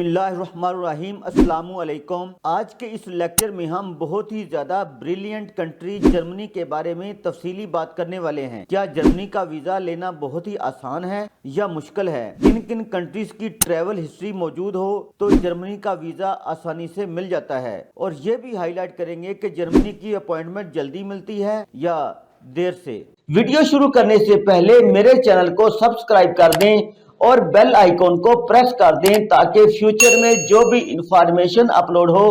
اللہ الرحمن الرحیم۔ السلام علیکم۔ آج کے اس لیکچر میں ہم بہت ہی زیادہ بریلینٹ کنٹری جرمنی کے بارے میں تفصیلی بات کرنے والے ہیں۔ کیا جرمنی کا ویزا لینا بہت ہی آسان ہے یا مشکل ہے؟ کن کن کنٹریز کی ٹریول ہسٹری موجود ہو تو جرمنی کا ویزا آسانی سے مل جاتا ہے، اور یہ بھی ہائی لائٹ کریں گے کہ جرمنی کی اپوائنٹمنٹ جلدی ملتی ہے یا دیر سے۔ ویڈیو شروع کرنے سے پہلے میرے چینل کو سبسکرائب کر دیں اور بیل آئیکن کو پریس کر دیں تاکہ فیوچر میں جو بھی انفارمیشن اپلوڈ ہو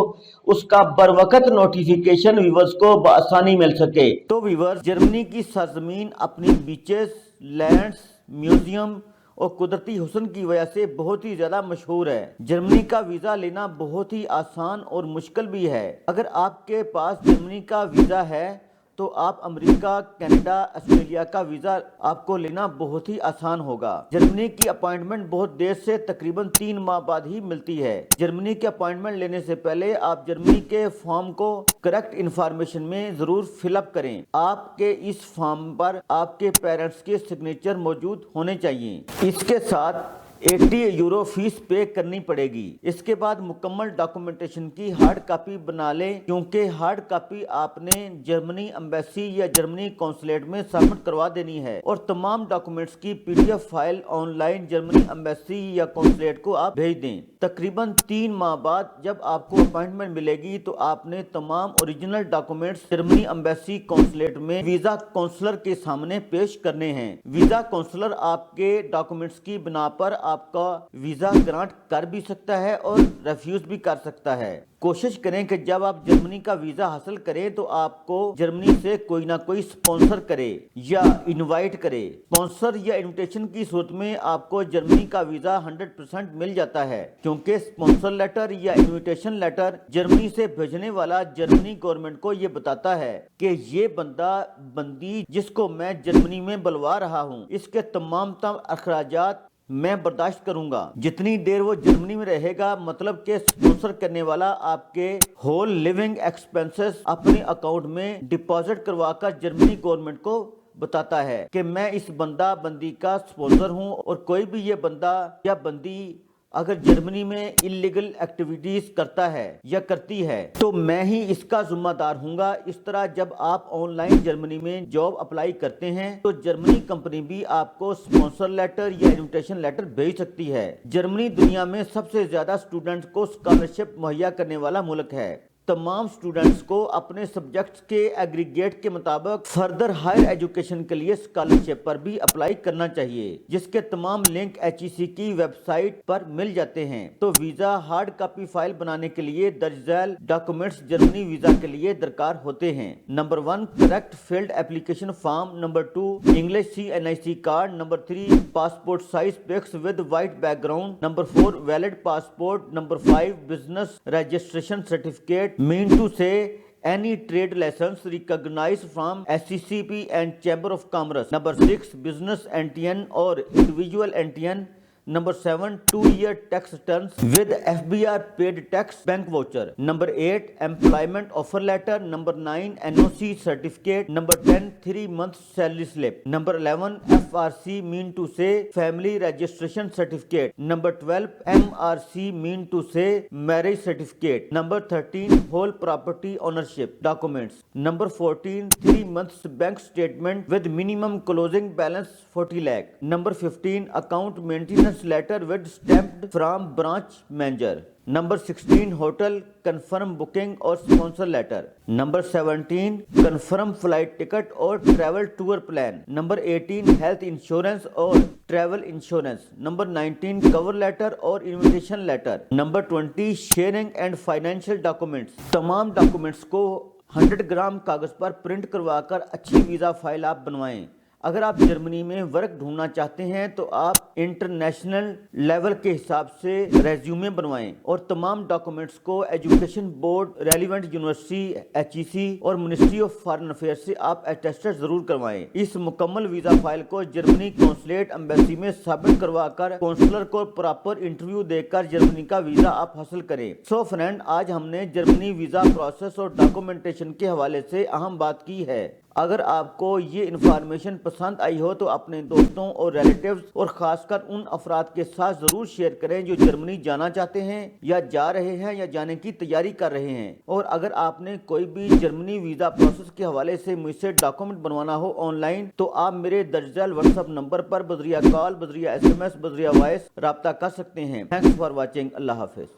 اس کا بر وقت نوٹیفیکیشن ویورز کو بآسانی مل سکے۔ تو ویورز، جرمنی کی سرزمین اپنی بیچز، لینڈز، میوزیم اور قدرتی حسن کی وجہ سے بہت ہی زیادہ مشہور ہے۔ جرمنی کا ویزا لینا بہت ہی آسان اور مشکل بھی ہے۔ اگر آپ کے پاس جرمنی کا ویزا ہے تو آپ امریکہ، کینیڈا، آسٹریلیا کا ویزا آپ کو لینا بہت ہی آسان ہوگا۔ جرمنی کی اپوائنٹمنٹ بہت دیر سے تقریباً 3 ماہ بعد ہی ملتی ہے۔ جرمنی کی اپوائنٹمنٹ لینے سے پہلے آپ جرمنی کے فارم کو کریکٹ انفارمیشن میں ضرور فل اپ کریں۔ آپ کے اس فارم پر آپ کے پیرنٹس کے سگنیچر موجود ہونے چاہیے۔ اس کے ساتھ 80 یورو فیس پے کرنی پڑے گی۔ اس کے بعد مکمل ڈاکومنٹیشن کی ہارڈ کاپی بنا لیں، کیونکہ ہارڈ کاپی آپ نے جرمنی ایمبیسی یا جرمنی قونصلیٹ میں سبمٹ کروا دینی ہے، اور تمام ڈاکومنٹس کی PDF file on line Germany embassy یا قونصلیٹ کو آپ بھیج دیں۔ تقریباً 3 ماہ بعد جب آپ کو اپائنٹمنٹ ملے گی تو آپ نے تمام original documents Germany embassy consulate میں ویزا کونسلر کے سامنے پیش کرنے ہیں۔ ویزا کونسلر آپ کے ڈاکومنٹس کی بنا پر آپ کا ویزا گرانٹ کر بھی سکتا ہے اور ریفیوز بھی کر سکتا ہے۔ کوشش کریں کہ جب آپ جرمنی کا ویزا حاصل کریں تو آپ کو جرمنی سے کوئی نہ کوئی سپانسر کرے یا انوائٹ کرے۔ سپانسر یا انویٹیشن کی صورت میں آپ کو جرمنی کا ویزا 100% مل جاتا ہے، کیونکہ سپانسر لیٹر یا انویٹیشن لیٹر جرمنی سے بھیجنے والا جرمنی گورنمنٹ کو یہ بتاتا ہے کہ یہ بندی جس کو میں جرمنی میں بلوا رہا ہوں، اس کے تمام اخراجات میں برداشت کروں گا جتنی دیر وہ جرمنی میں رہے گا۔ مطلب کہ سپانسر کرنے والا آپ کے ہول لیونگ ایکسپنسز اپنے اکاؤنٹ میں ڈپازٹ کروا کر جرمنی گورنمنٹ کو بتاتا ہے کہ میں اس بندی کا سپانسر ہوں، اور کوئی بھی یہ بندہ یا بندی اگر جرمنی میں انلیگل ایکٹیویٹیز کرتا ہے یا کرتی ہے تو میں ہی اس کا ذمہ دار ہوں گا۔ اس طرح جب آپ آن لائن جرمنی میں جاب اپلائی کرتے ہیں تو جرمنی کمپنی بھی آپ کو سپانسر لیٹر یا انویٹیشن لیٹر بھیج سکتی ہے۔ جرمنی دنیا میں سب سے زیادہ اسٹوڈنٹس کو اسکالرشپ مہیا کرنے والا ملک ہے۔ تمام اسٹوڈنٹس کو اپنے سبجیکٹس کے ایگریگیٹ کے مطابق فردر ہائر ایجوکیشن کے لیے اسکالرشپ پر بھی اپلائی کرنا چاہیے، جس کے تمام لنک HEC کی ویب سائٹ پر مل جاتے ہیں۔ تو ویزا ہارڈ کاپی فائل بنانے کے لیے درج ذیل ڈاکومنٹس جرمنی ویزا کے لیے درکار ہوتے ہیں۔ Number 1، correct filled application form. Number 2، English CNIC card. Number 3، passport size pics with white background. Number 4، valid passport. Number 5، business registration certificate mean to say any trade license recognized from SCCP and Chamber of Commerce. Number 6, business NTN or individual NTN. Number 7, 2-year tax returns with FBR paid tax bank voucher. Number 8, employment offer letter. Number 9, NOC certificate. Number 10, 3 months salary slip. Number 11, FRC mean to say family registration certificate. Number 12, MRC mean to say marriage certificate. Number 13, whole property ownership documents. Number 14, 3 months bank statement with minimum closing balance 40 lakh. Number 15, account maintenance letter with stamped from branch manager. Number 16, hotel confirm booking or sponsor letter. Number 17, confirm flight ticket or travel tour plan. Number 18, health insurance or travel insurance. Number 19, cover letter or invitation letter. Number 20, sharing and financial documents. تمام documents کو 100 gram کاغذ پر print کروا کر اچھی visa file آپ بنوائیں۔ اگر آپ جرمنی میں ورک ڈھونڈنا چاہتے ہیں تو آپ انٹرنیشنل لیول کے حساب سے ریزیومے بنوائیں، اور تمام ڈاکومنٹس کو education board, relevant university, HEC اور منسٹری آف فارن افیئر سے آپ اٹیسٹڈ ضرور کروائیں۔ اس مکمل ویزا فائل کو جرمنی قونصلیٹ ایمبیسی میں سبمٹ کروا کر کونسلر کو پراپر انٹرویو دے کر جرمنی کا ویزا آپ حاصل کریں۔ سو فرینڈ، آج ہم نے جرمنی ویزا پروسیس اور ڈاکومنٹیشن کے حوالے سے اہم بات کی ہے۔ اگر آپ کو یہ انفارمیشن پسند آئی ہو تو اپنے دوستوں اور ریلیٹیوز اور خاص کر ان افراد کے ساتھ ضرور شیئر کریں جو جرمنی جانا چاہتے ہیں یا جا رہے ہیں یا جانے کی تیاری کر رہے ہیں۔ اور اگر آپ نے کوئی بھی جرمنی ویزا پروسیس کے حوالے سے مجھ سے ڈاکومنٹ بنوانا ہو آن لائن تو آپ میرے درج ذیل واٹس ایپ نمبر پر بذریعہ کال، بذریعہ SMS، بذریعہ وائس رابطہ کر سکتے ہیں۔ Thanks for watching. اللہ حافظ۔